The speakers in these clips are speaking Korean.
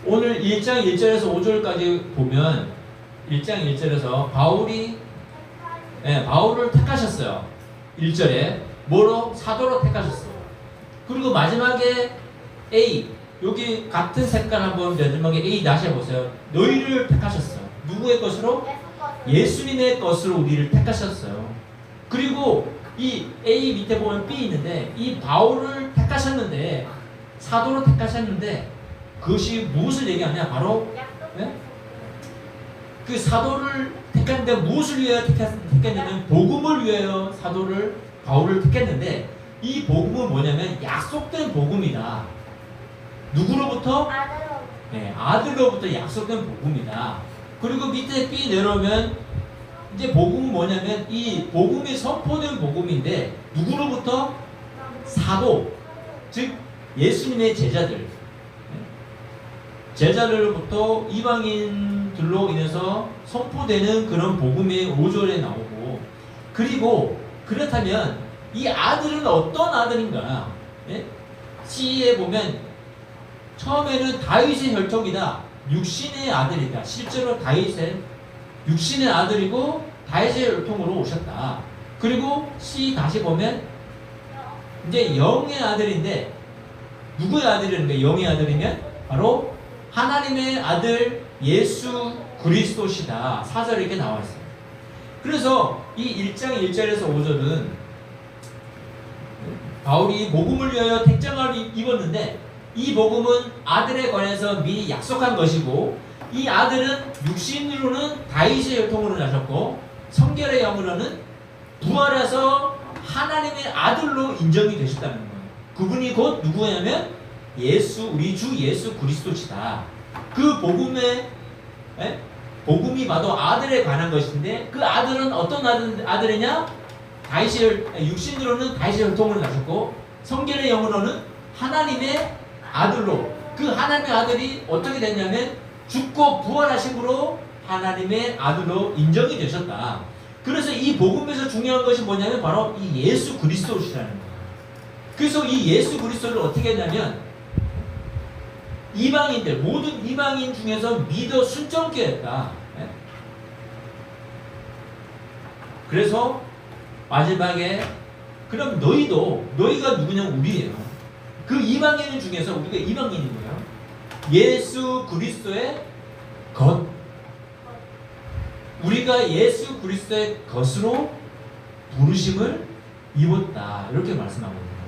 오늘 1장 1절에서 5절까지 보면 1장 1절에서 바울을 택하셨어요. 1절에 뭐로? 사도로 택하셨어요. 그리고 마지막에 A, 여기 같은 색깔 한번 마지막에 A 다시 해보세요. 너희를 택하셨어요. 누구의 것으로? 예수님의 것으로 우리를 택하셨어요. 그리고 이 A 밑에 보면 B 있는데 이 바울을 택하셨는데 사도로 택하셨는데 그것이 무엇을 얘기하냐? 바로 그 사도를 택했는데 무엇을 위하여 택했냐면 복음을 위하여 바울을 택했는데 이 복음은 뭐냐면 약속된 복음이다. 누구로부터? 아들로부터 약속된 복음이다. 그리고 밑에 B 내려오면 이제 복음은 뭐냐면 이 복음이 선포된 복음인데 누구로부터? 사도, 즉 예수님의 제자들로부터 이방인들로 인해서 선포되는 그런 복음의 5절에 나오고, 그리고 그렇다면 이 아들은 어떤 아들인가? C에 보면 처음에는 다윗의 혈통이다. 육신의 아들이다. 실제로 다윗의 육신의 아들이고 다윗의 혈통으로 오셨다. 그리고 C 다시 보면 이제 영의 아들인데 누구의 아들이라는 영의 아들이면 바로 하나님의 아들 예수 그리스도시다. 4절에 이렇게 나와 있어요. 그래서 이 1장 1절에서 5절은 바울이 복음을 위하여 택장을 입었는데 이 복음은 아들에 관해서 미리 약속한 것이고 이 아들은 육신으로는 다윗의 혈통으로 나셨고 성결의 영으로는 부활해서 하나님의 아들로 인정이 되셨다는 거예요. 그분이 곧 누구냐면 우리 주 예수 그리스도시다. 그 복음이 바로 아들에 관한 것인데 그 아들은 어떤 아들이냐? 육신으로는 다윗의 혈통으로 나셨고 성결의 영으로는 하나님의 아들로, 그 하나님의 아들이 어떻게 됐냐면 죽고 부활하심으로 하나님의 아들로 인정이 되셨다. 그래서 이 복음에서 중요한 것이 뭐냐면 바로 이 예수 그리스도시라는 거예요. 그래서 이 예수 그리스도를 어떻게 했냐면 모든 이방인 중에서 믿어 순종케 했다. 그래서 마지막에 그럼 너희가 누구냐면 우리예요. 그 이방인 중에서 우리가 이방인인 거예요. 예수 그리스도의 것. 우리가 예수 그리스도의 것으로 부르심을 입었다. 이렇게 말씀하고 있는 거예요.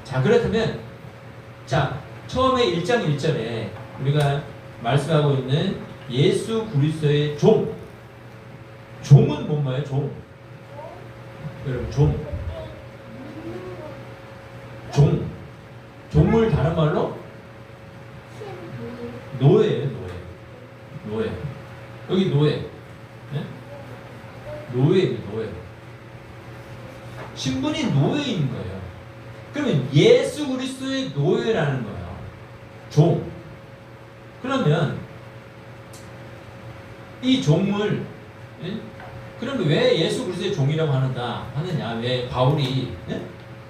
자, 그렇다면 처음에 1장 1절에 우리가 말씀하고 있는 예수 그리스도의 종은 뭔가요? 여러분 종을 다른 말로 노예예요. 노예. 여기 노예. 노예입니다. 노예. 신분이 노예인 거예요. 그러면 예수 그리스도의 노예라는 거예요. 종. 그러면 이 종을 그러면 왜 예수 그리스도의 종이라고 하느냐? 왜 바울이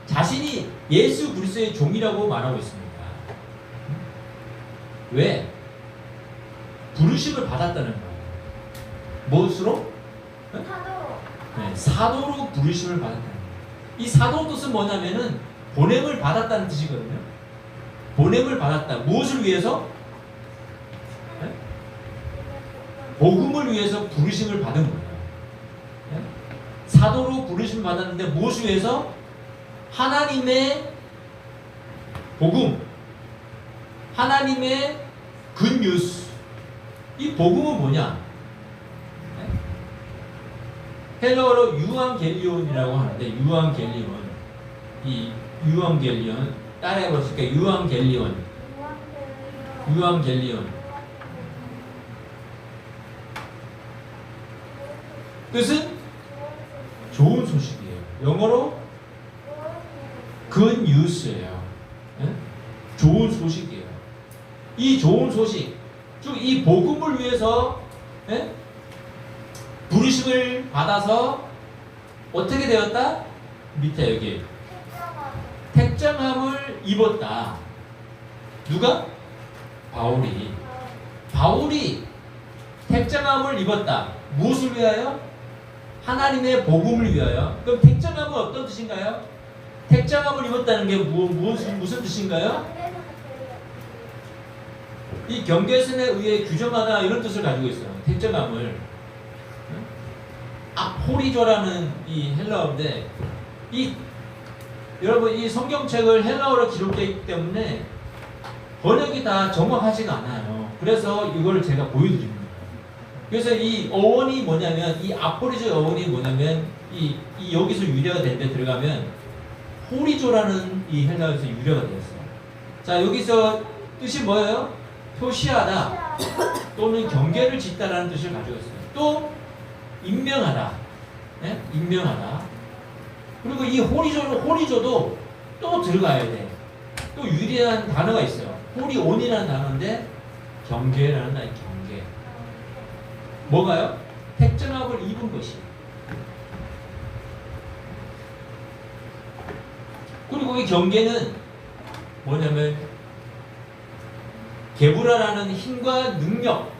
자신이 예수 그리스도의 종이라고 말하고 있습니다. 왜? 부르심을 받았다는 거예요. 무엇으로? 사도로 부르심을 받았다는 거예요. 이 사도 뜻은 뭐냐면은 보냄을 받았다는 뜻이거든요. 보냄을 받았다. 무엇을 위해서? 복음을 위해서 부르심을 받은 거예요. 사도로 부르심을 받았는데 무엇을 위해서? 하나님의 복음, 하나님의 굿뉴스. 이 복음은 뭐냐? 헬러어로 유앙겔리온이라고 하는데 유앙겔리온 따라해 보실게요. 유앙겔리온 뜻은 좋은 소식이에요. 영어로 good news예요. 좋은 소식이에요. 이 좋은 소식, 즉 이 복음을 위해서 부르심을 받아서 어떻게 되었다? 밑에 여기 택정함을 입었다. 누가? 바울이 택정함을 입었다. 무엇을 위하여? 하나님의 복음을 위하여. 그럼 택정함은 어떤 뜻인가요? 택정함을 입었다는 게 무슨 뜻인가요? 이 경계선에 의해 규정하다 이런 뜻을 가지고 있어요. 택정함을. 아포리조라는 이 헬라어인데 여러분 이 성경책을 헬라어로 기록되어 있기 때문에 번역이 다 정확하지가 않아요. 그래서 이걸 제가 보여드립니다. 그래서 이 어원이 뭐냐면 이 아포리조 어원이 뭐냐면 이 여기서 유래가 된 데 들어가면 호리조라는 이 헬라어에서 유래가 되었어요. 자 여기서 뜻이 뭐예요? 표시하다 또는 경계를 짓다라는 뜻을 가지고 있어요. 또 임명하다, 네? 임명하다. 그리고 이 호리조도 또 들어가야 돼. 또 유리한 단어가 있어요. 호리온이라는 단어인데 경계라는 단어, 경계. 뭐가요? 택정함을 입은 것이. 그리고 이 경계는 뭐냐면 게부라라는 힘과 능력,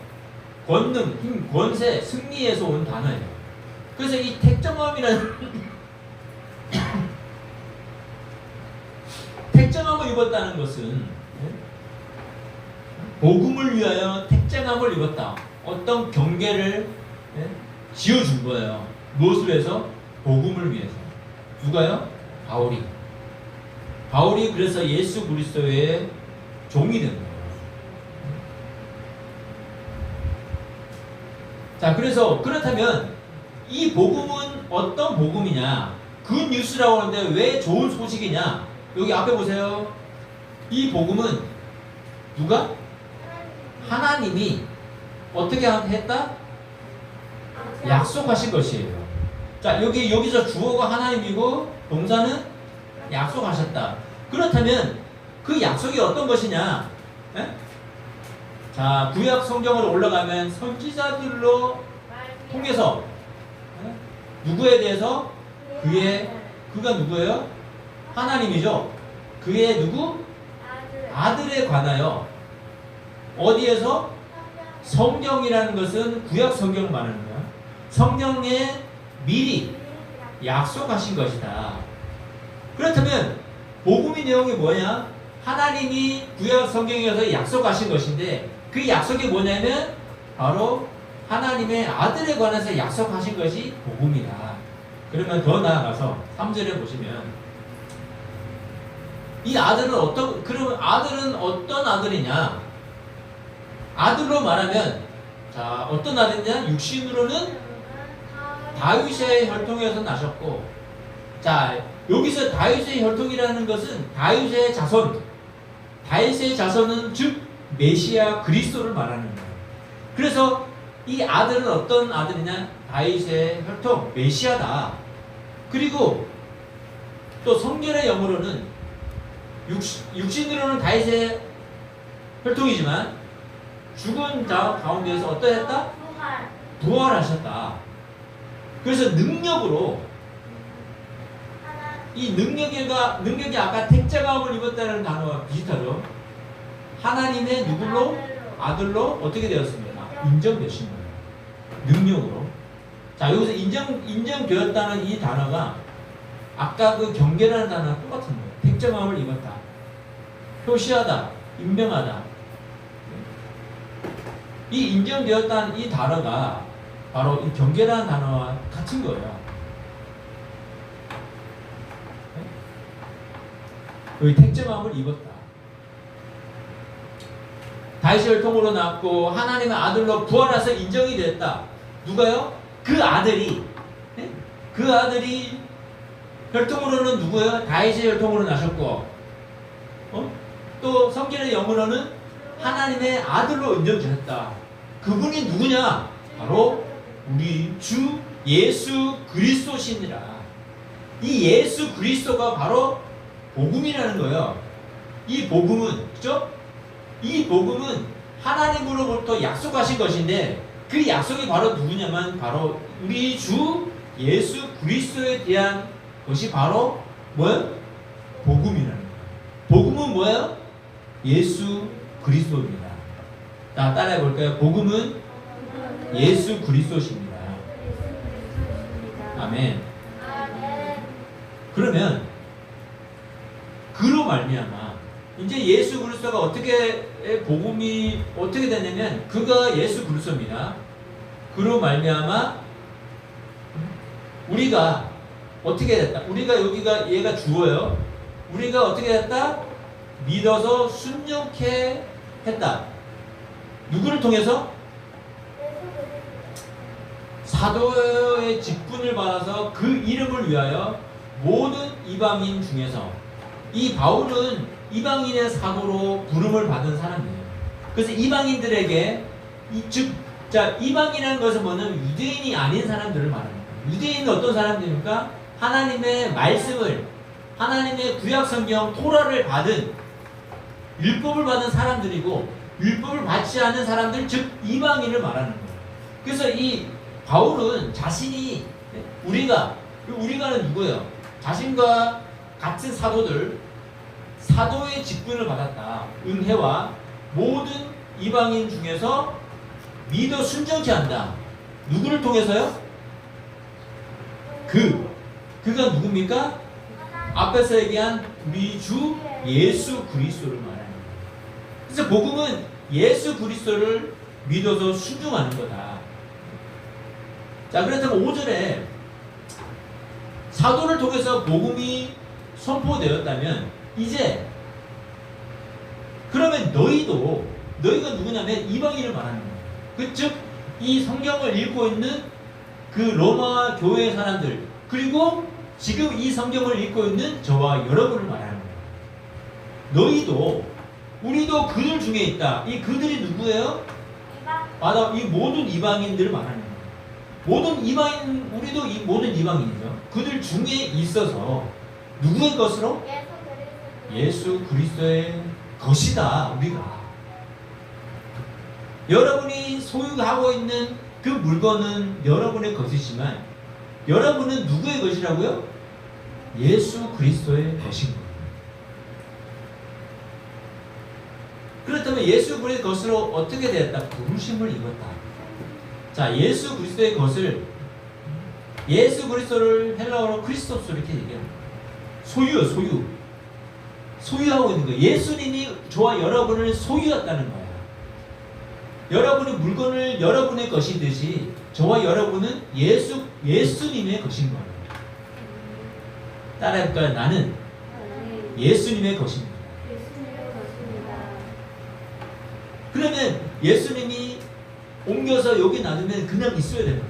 권능, 힘, 권세, 승리에서 온 단어예요. 그래서 이 택정함이라는 택정함을 입었다는 것은 복음을 위하여 택정함을 입었다. 어떤 경계를 지어준 거예요. 무엇을 위해서? 복음을 위해서. 누가요? 바울이 그래서 예수 그리스도의 종이 된 거예요. 자, 그렇다면 이 복음은 어떤 복음이냐? 굿뉴스라고 하는데 왜 좋은 소식이냐? 여기 앞에 보세요. 이 복음은 누가? 하나님이 어떻게 했다? 약속하신 것이에요. 자, 여기서 주어가 하나님이고 동사는 약속하셨다. 그렇다면 그 약속이 어떤 것이냐? 에? 자, 구약 성경으로 올라가면 선지자들로 통해서 누구에 대해서? 그가 누구예요? 하나님이죠. 그의 누구? 아들에 관하여. 어디에서? 성경이라는 것은 구약 성경을 말하는 거야. 성경에 미리 약속하신 것이다. 그렇다면 복음의 내용이 뭐냐? 하나님이 구약 성경에서 약속하신 것인데 그 약속이 뭐냐면 바로 하나님의 아들에 관해서 약속하신 것이 복음이다. 그러면 더 나아가서 3절에 보시면 이 아들은 그러면 아들은 어떤 아들이냐? 아들로 말하면 자, 어떤 아들이냐? 육신으로는 다윗의 혈통에서 나셨고, 자, 여기서 다윗의 혈통이라는 것은 다윗의 자손은 즉 메시아 그리스도를 말하는 거예요. 그래서 이 아들은 어떤 아들이냐? 다윗의 혈통, 메시아다. 그리고 또 성경의 영어로는 육신으로는 다윗의 혈통이지만 죽은 자 가운데서 어떠했다? 부활하셨다. 그래서 능력으로 이 능력이 아까 택정함을 입었다는 단어와 비슷하죠. 하나님의 누굴로? 아들로 어떻게 되었습니까? 인정되신 거예요. 능력으로. 자, 여기서 인정되었다는 이 단어가 아까 그 경계라는 단어랑 똑같은 거예요. 택정함을 입었다. 표시하다. 임명하다. 이 인정되었다는 이 단어가 바로 이 경계라는 단어와 같은 거예요. 그 택정함을 입었다. 다윗의 혈통으로 낳고 하나님의 아들로 부활해서 인정이 됐다. 누가요? 그 아들이 혈통으로는 누구예요? 다윗의 혈통으로 나셨고, 또 성경의 영어로는 하나님의 아들로 인정되셨다. 그분이 누구냐? 바로 우리 주 예수 그리스도시니라. 이 예수 그리스도가 바로 복음이라는 거예요. 이 복음은, 그죠? 이 복음은 하나님으로부터 약속하신 것인데 그 약속이 바로 누구냐면 바로 우리 주 예수 그리스도에 대한 것이 바로 뭐예요? 복음이라는 거예요. 복음은 뭐예요? 예수 그리스도입니다. 자, 따라해 볼까요? 복음은 예수 그리스도십니다. 아멘. 그러면 그로 말미암아 이제 예수 그리스도가 어떻게 복음이 어떻게 되냐면 그가 예수 그리스도입니다. 그로 말미암아 우리가 어떻게 됐다? 우리가 여기가 얘가 주어요. 우리가 어떻게 됐다? 믿어서 순종케 했다. 누구를 통해서? 사도의 직분을 받아서 그 이름을 위하여 모든 이방인 중에서 이 바울은 이방인의 사도로 부름을 받은 사람이에요. 그래서 이방인들에게 이방인이라는 것은 뭐냐면 유대인이 아닌 사람들을 말합니다. 유대인은 어떤 사람들입니까? 하나님의 말씀을 하나님의 구약 성경 토라를 받은 율법을 받은 사람들이고 율법을 받지 않은 사람들 즉 이방인을 말하는 거예요. 그래서 이 바울은 자신이 우리가는 누구예요? 자신과 같은 사도의 직분을 받았다. 은혜와 모든 이방인 중에서 믿어 순종케 한다. 누구를 통해서요? 그가 누굽니까? 앞에서 얘기한 우리 주 예수 그리스도를 말하는 거예요. 그래서 복음은 예수 그리스도를 믿어서 순종하는 거다. 자, 그렇다면 5절에 사도를 통해서 복음이 선포되었다면 이제 그러면 너희가 누구냐면 이방인을 말하는 거예요. 즉 이 성경을 읽고 있는 그 로마 교회의 사람들 그리고 지금 이 성경을 읽고 있는 저와 여러분을 말하는 거예요. 우리도 그들 중에 있다. 이 그들이 누구예요? 바로 이 모든 이방인들을 말하는 거예요. 우리도 이 모든 이방인이죠. 그들 중에 있어서 누구의 것으로? 예수 그리스도의 것이다. 우리가 여러분이 소유하고 있는 그 물건은 여러분의 것이지만 여러분은 누구의 것이라고요? 예수 그리스도의 것인 거예요. 그렇다면 예수 그리스도의 것으로 어떻게 되었다? 부르심을 입었다. 자, 예수 그리스도의 것을 예수 그리스도를 헬라어로 크리스토스 이렇게 얘기합니다. 소유하고 있는 거예요. 예수님이 저와 여러분을 소유했다는 거예요. 여러분의 물건을 여러분의 것이듯이 저와 여러분은 예수님의 것인 거예요. 따라해볼까요? 나는 예수님의 것입니다. 그러면 예수님이 옮겨서 여기 놔두면 그냥 있어야 되는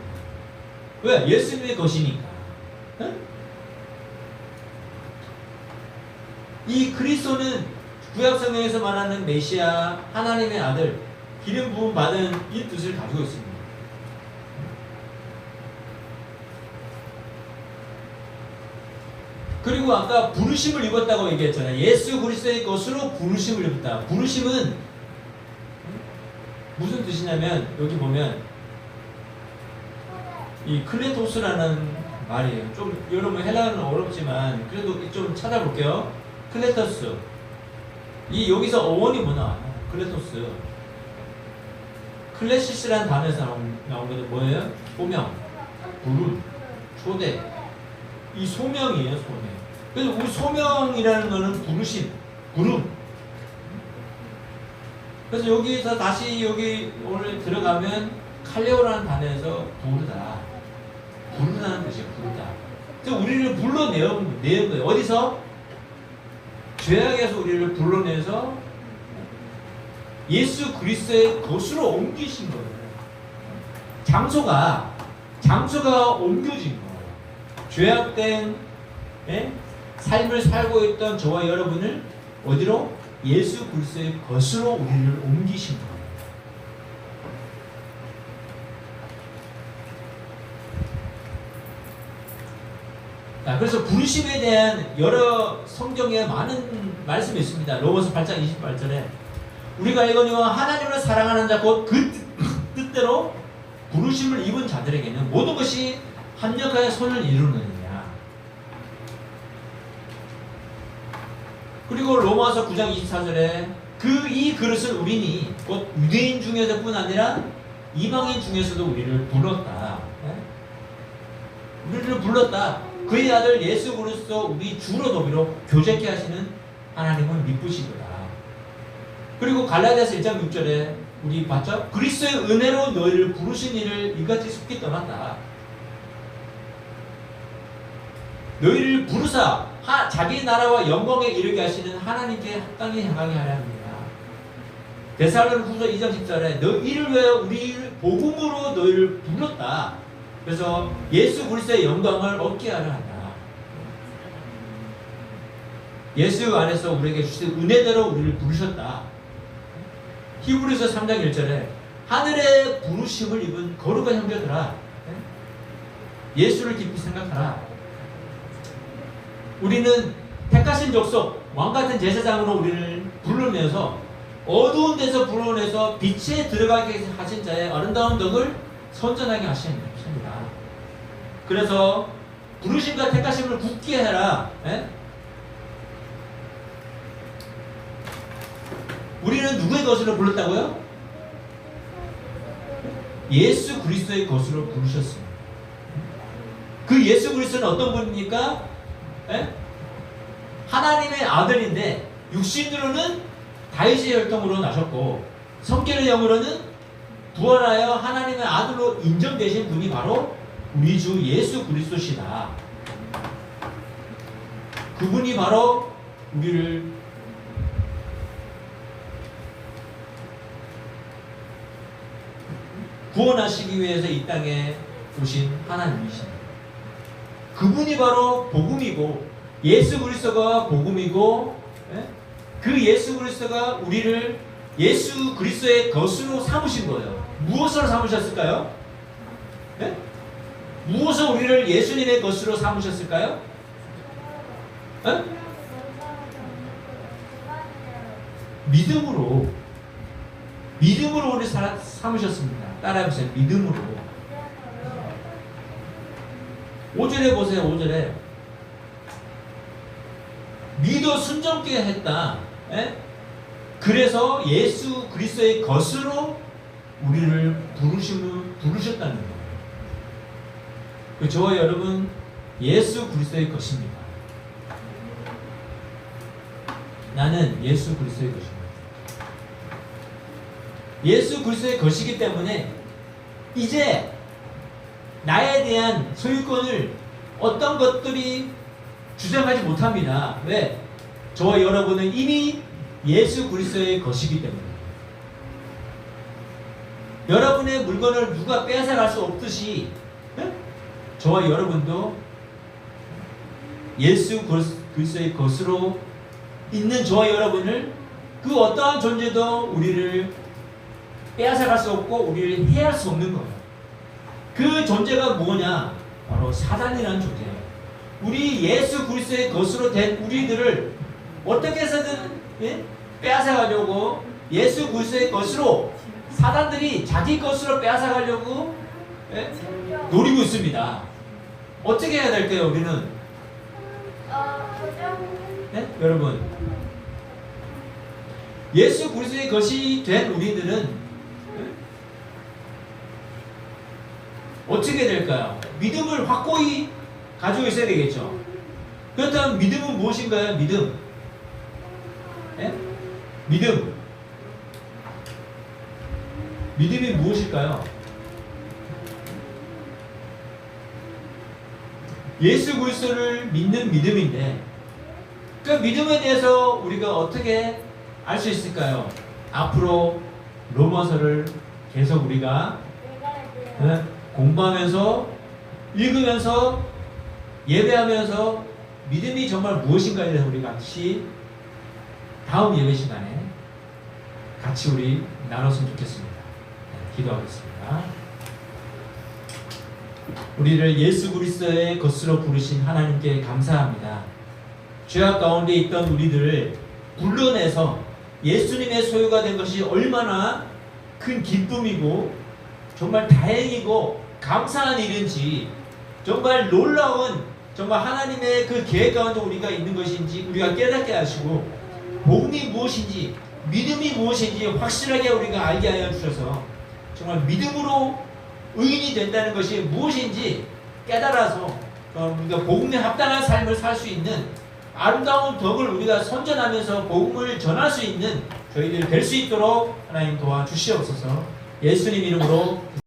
거예요. 왜? 예수님의 것이니까. 응? 이 그리스도는 구약성경에서 말하는 메시아, 하나님의 아들, 기름 부음 받은 이 뜻을 가지고 있습니다. 그리고 아까 부르심을 입었다고 얘기했잖아요. 예수 그리스도의 것으로 부르심을 입었다. 부르심은 무슨 뜻이냐면 여기 보면 이 클레토스라는 말이에요. 좀 여러분 헬라어는 어렵지만 그래도 좀 찾아볼게요. 클레토스. 이 여기서 어원이 뭐 나와요? 클레토스. 클레시스라는 단어에서 나온 것도 뭐예요? 소명, 부름, 초대. 이 소명이에요, 소명. 그래서 우리 소명이라는 거는 부르심, 부름. 그래서 여기서 다시 여기 오늘 들어가면 칼레오라는 단어에서 부르다는 뜻이에요, 부르다. 그래서 우리를 불러내은 거예요. 어디서? 죄악에서 우리를 불러내서 예수 그리스도의 것으로 옮기신 거예요. 장소가 옮겨진 거예요. 죄악된 삶을 살고 있던 저와 여러분을 어디로? 예수 그리스도의 것으로 우리를 옮기신 거예요. 자, 그래서 부르심에 대한 여러 성경에 많은 말씀이 있습니다. 로마서 8장 28절에 우리가 알거니와 하나님을 사랑하는 자 곧 그 뜻대로 부르심을 입은 자들에게는 모든 것이 합력하여 선을 이루느니라. 그리고 로마서 9장 24절에 이 그릇을 우리니 곧 유대인 중에서뿐 아니라 이방인 중에서도 우리를 불렀다. 우리를 불렀다. 그의 아들 예수 그리스도 우리 주로 도비로 교제케 하시는 하나님은 미쁘시도다. 그리고 갈라디아서 1장 6절에 우리 봤죠? 그리스도의 은혜로 너희를 부르신 이를 이같이 속히 떠났다. 너희를 부르사 자기 나라와 영광에 이르게 하시는 하나님께 합당히 향하게 하려 합니다. 데살로니가후서 2장 10절에 너 이를 위하여 우리 복음으로 너희를 불렀다. 그래서 예수 그리스도의 영광을 얻게 하려 한다. 예수 안에서 우리에게 주신 은혜대로 우리를 부르셨다. 히브리서 3장 1절에 하늘의 부르심을 입은 거룩한 형제들아 예수를 깊이 생각하라. 우리는 택하신 족속 왕같은 제사장으로 우리를 부르면서 어두운 데서 불러내서 빛에 들어가게 하신 자의 아름다운 덕을 선전하게 하십니다. 그래서 부르심과 택하심을 굳게 해라. 우리는 누구의 것으로 불렀다고요? 예수 그리스도의 것으로 부르셨습니다. 그 예수 그리스도는 어떤 분입니까? 하나님의 아들인데 육신으로는 다윗의 혈통으로 나셨고 성결의 영으로는 부활하여 하나님의 아들로 인정되신 분이 바로 우리 주 예수 그리스도시다. 그분이 바로 우리를 구원하시기 위해서 이 땅에 오신 하나님이십니다. 그분이 바로 복음이고 예수 그리스도가 복음이고 그 예수 그리스도가 우리를 예수 그리스도의 것으로 삼으신 거예요. 무엇으로 삼으셨을까요? 무엇을 우리를 예수님의 것으로 삼으셨을까요? 믿음으로 우리 삼으셨습니다. 따라해보세요. 믿음으로. 5절에 보세요. 5절에 믿어 순종케 했다. 그래서 예수 그리스도의 것으로 우리를 부르셨다는 거예요. 저와 여러분 예수 그리스도의 것입니다. 나는 예수 그리스도의 것입니다. 예수 그리스도의 것이기 때문에 이제 나에 대한 소유권을 어떤 것들이 주장하지 못합니다. 왜? 저와 여러분은 이미 예수 그리스도의 것이기 때문에 여러분의 물건을 누가 빼앗아갈 수 없듯이 저와 여러분도 예수 그리스도의 것으로 있는 저와 여러분을 그 어떠한 존재도 우리를 빼앗아갈 수 없고 우리를 해할 수 없는 거예요. 그 존재가 뭐냐? 바로 사단이라는 존재예요. 우리 예수 그리스도의 것으로 된 우리들을 어떻게 해서든 빼앗아가려고 예수 그리스도의 것으로 사단들이 자기 것으로 빼앗아가려고 노리고 있습니다. 어떻게 해야 될까요? 우리는 여러분 예수 그리스도의 것이 된 우리들은 어떻게 될까요? 믿음을 확고히 가지고 있어야 되겠죠. 그렇다면 믿음은 무엇인가요? 믿음. 믿음이 무엇일까요? 예수 그리스도를 믿는 믿음인데 그 믿음에 대해서 우리가 어떻게 알 수 있을까요? 앞으로 로마서를 계속 우리가 공부하면서 읽으면서 예배하면서 믿음이 정말 무엇인가에 대해서 우리 같이 다음 예배 시간에 같이 우리 나눴으면 좋겠습니다. 기도하겠습니다. 우리를 예수 그리스도의 것으로 부르신 하나님께 감사합니다. 죄악 가운데 있던 우리들을 불러내서 예수님의 소유가 된 것이 얼마나 큰 기쁨이고 정말 다행이고 감사한 일인지 정말 놀라운 정말 하나님의 그 계획 가운데 우리가 있는 것인지 우리가 깨닫게 하시고 복음이 무엇인지 믿음이 무엇인지 확실하게 우리가 알게 하여 주셔서 정말 믿음으로 의인이 된다는 것이 무엇인지 깨달아서 우리가 복음에 합당한 삶을 살 수 있는 아름다운 덕을 우리가 선전하면서 복음을 전할 수 있는 저희들이 될 수 있도록 하나님 도와주시옵소서. 예수님 이름으로